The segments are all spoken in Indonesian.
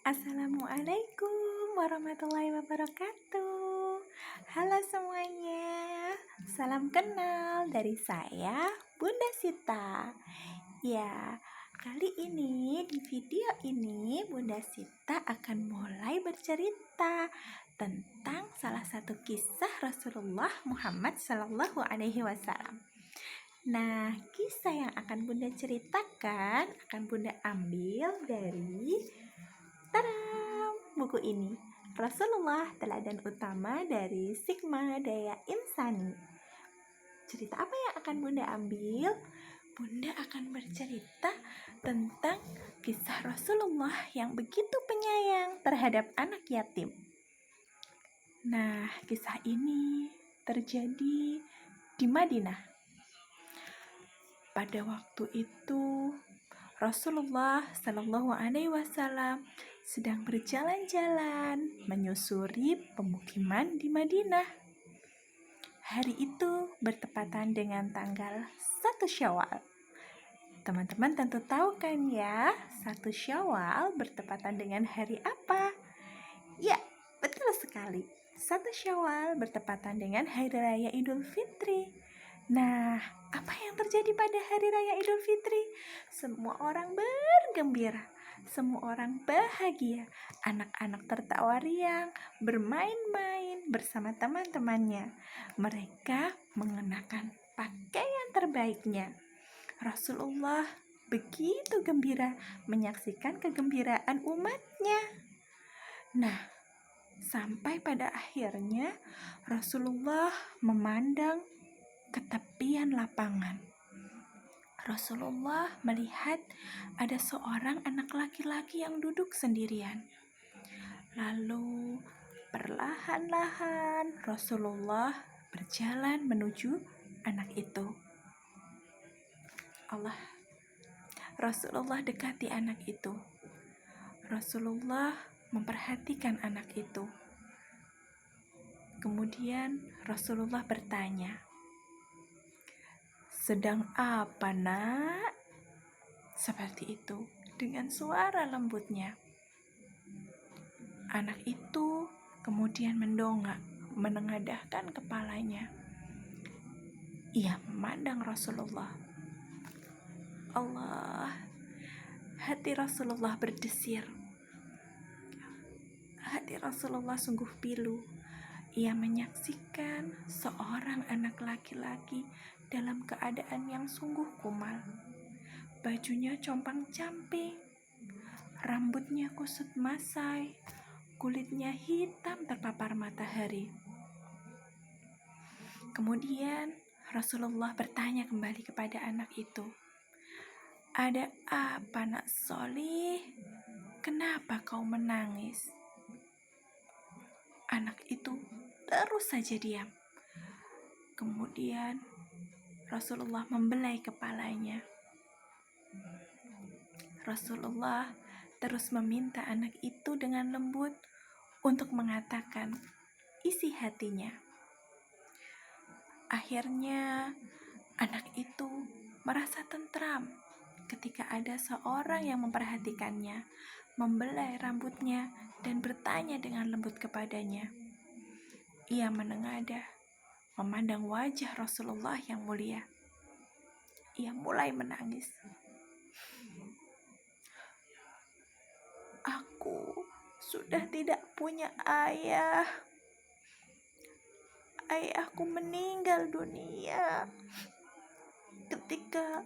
Assalamualaikum warahmatullahi wabarakatuh. Halo semuanya, salam kenal dari saya, Bunda Sita. Ya, kali ini di video ini Bunda Sita akan mulai bercerita tentang salah satu kisah Rasulullah Muhammad Sallallahu Alaihi Wasallam. Nah, kisah yang akan Bunda ceritakan akan Bunda ambil dari buku ini, Rasulullah Teladan Utama dari Sigma Daya Insani. Cerita apa yang akan Bunda ambil? Bunda akan bercerita tentang kisah Rasulullah yang begitu penyayang terhadap anak yatim. Nah, kisah ini terjadi di Madinah. Pada waktu itu, Rasulullah Shallallahu Alaihi Wasallam sedang berjalan-jalan menyusuri pemukiman di Madinah. Hari itu bertepatan dengan tanggal 1 Syawal. Teman-teman tentu tahu kan ya, 1 Syawal bertepatan dengan hari apa? Ya, betul sekali. 1 Syawal bertepatan dengan Hari Raya Idul Fitri. Nah, apa yang terjadi pada Hari Raya Idul Fitri? Semua orang bergembira, semua orang bahagia. Anak-anak tertawa riang, bermain-main bersama teman-temannya. Mereka mengenakan pakaian terbaiknya. Rasulullah begitu gembira menyaksikan kegembiraan umatnya. Nah, sampai pada akhirnya Rasulullah memandang ke tepian lapangan. Rasulullah melihat ada seorang anak laki-laki yang duduk sendirian. Lalu perlahan-lahan Rasulullah berjalan menuju anak itu. Rasulullah dekati anak itu. Rasulullah memperhatikan anak itu. Kemudian Rasulullah bertanya, "Sedang apa, Nak?" Seperti itu, dengan suara lembutnya. Anak itu kemudian mendongak, menengadahkan kepalanya. Ia memandang Rasulullah. Allah, hati Rasulullah berdesir. Hati Rasulullah sungguh pilu. Ia menyaksikan seorang anak laki-laki dalam keadaan yang sungguh kumal. Bajunya compang-camping, rambutnya kusut masai, kulitnya hitam terpapar matahari. Kemudian Rasulullah bertanya kembali kepada anak itu, "Ada apa, Nak Solih? Kenapa kau menangis?" Anak itu terus saja diam. Kemudian Rasulullah membelai kepalanya. Rasulullah terus meminta anak itu dengan lembut untuk mengatakan isi hatinya. Akhirnya anak itu merasa tentram ketika ada seorang yang memperhatikannya, membelai rambutnya dan bertanya dengan lembut kepadanya. Ia menengadah, memandang wajah Rasulullah yang mulia. Ia mulai menangis. "Aku sudah tidak punya ayah. Ayahku meninggal dunia ketika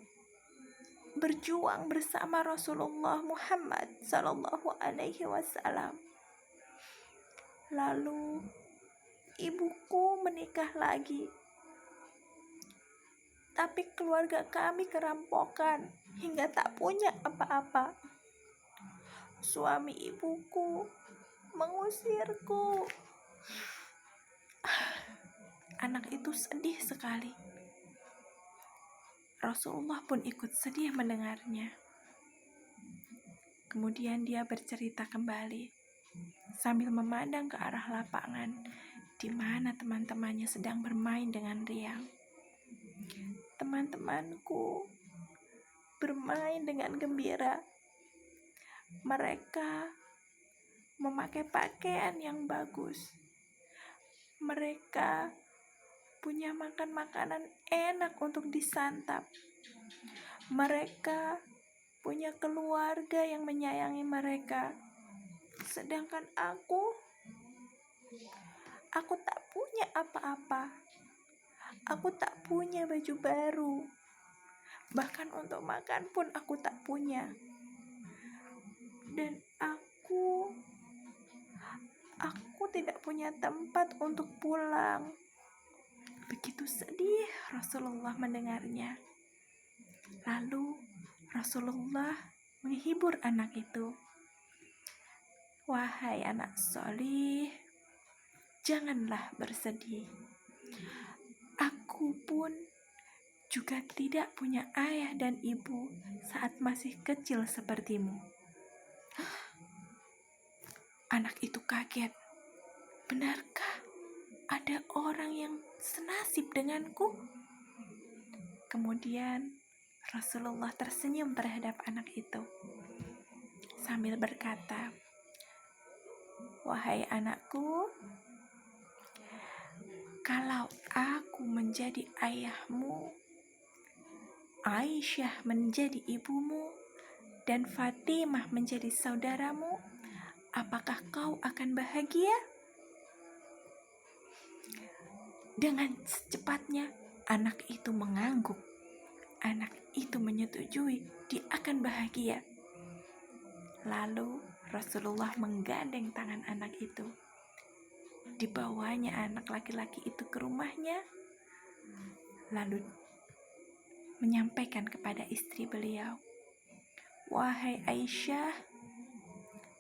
berjuang bersama Rasulullah Muhammad Sallallahu Alaihi Wasallam. Lalu ibuku menikah lagi, tapi keluarga kami kerampokan hingga tak punya apa-apa. Suami ibuku mengusirku." Anak itu sedih sekali. Rasulullah pun ikut sedih mendengarnya. Kemudian dia bercerita kembali sambil memandang ke arah lapangan di mana teman-temannya sedang bermain dengan riang. "Teman-temanku bermain dengan gembira. Mereka memakai pakaian yang bagus. Mereka punya makan makanan enak untuk disantap. Mereka punya keluarga yang menyayangi mereka. Sedangkan aku tak punya apa-apa. Aku tak punya baju baru. Bahkan untuk makan pun aku tak punya. Dan aku tidak punya tempat untuk pulang. Begitu sedih Rasulullah mendengarnya. Lalu Rasulullah menghibur anak itu. Wahai anak solih, janganlah bersedih. Aku pun juga tidak punya ayah dan ibu saat masih kecil sepertimu. Anak itu kaget. Benarkah ada orang yang senasib denganku? Kemudian Rasulullah tersenyum terhadap anak itu sambil berkata, wahai anakku, kalau aku menjadi ayahmu, Aisyah menjadi ibumu, dan Fatimah menjadi saudaramu, apakah kau akan bahagia? Dengan secepatnya anak itu mengangguk. Anak itu menyetujui dia akan bahagia. Lalu Rasulullah menggandeng tangan anak itu. Dibawanya anak laki-laki itu ke rumahnya, lalu menyampaikan kepada istri beliau, wahai Aisyah,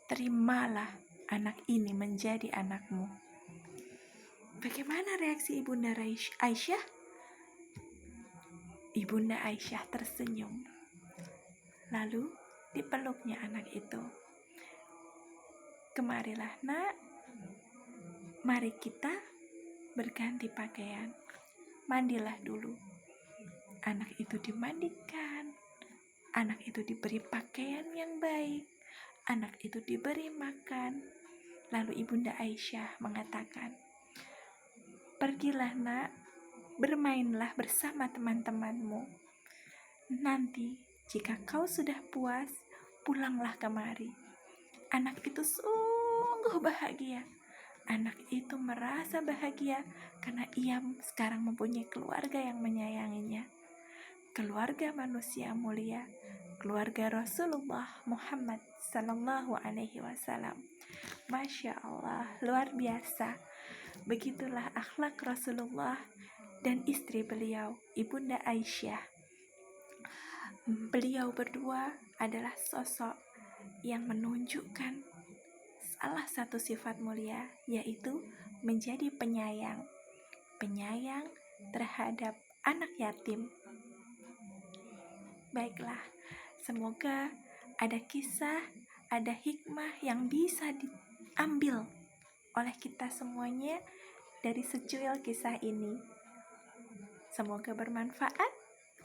terimalah anak ini menjadi anakmu. Bagaimana reaksi Ibunda Aisyah? Ibunda Aisyah tersenyum. Lalu dipeluknya anak itu. Kemarilah nak, mari kita berganti pakaian. Mandilah dulu. Anak itu dimandikan. Anak itu diberi pakaian yang baik. Anak itu diberi makan. Lalu Ibunda Aisyah mengatakan, pergilah nak, bermainlah bersama teman-temanmu. Nanti jika kau sudah puas, pulanglah kemari. Anak itu sungguh bahagia. Anak itu merasa bahagia karena ia sekarang mempunyai keluarga yang menyayanginya. Keluarga manusia mulia, keluarga Rasulullah Muhammad Sallallahu Alaihi Wasallam. Masya Allah, luar biasa. Begitulah akhlak Rasulullah dan istri beliau, Ibunda Aisyah. Beliau berdua adalah sosok yang menunjukkan salah satu sifat mulia, yaitu menjadi penyayang terhadap anak yatim. Baiklah, semoga ada kisah, ada hikmah yang bisa diambil oleh kita semuanya dari secuil kisah ini. Semoga bermanfaat.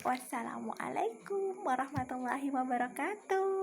Wassalamualaikum warahmatullahi wabarakatuh.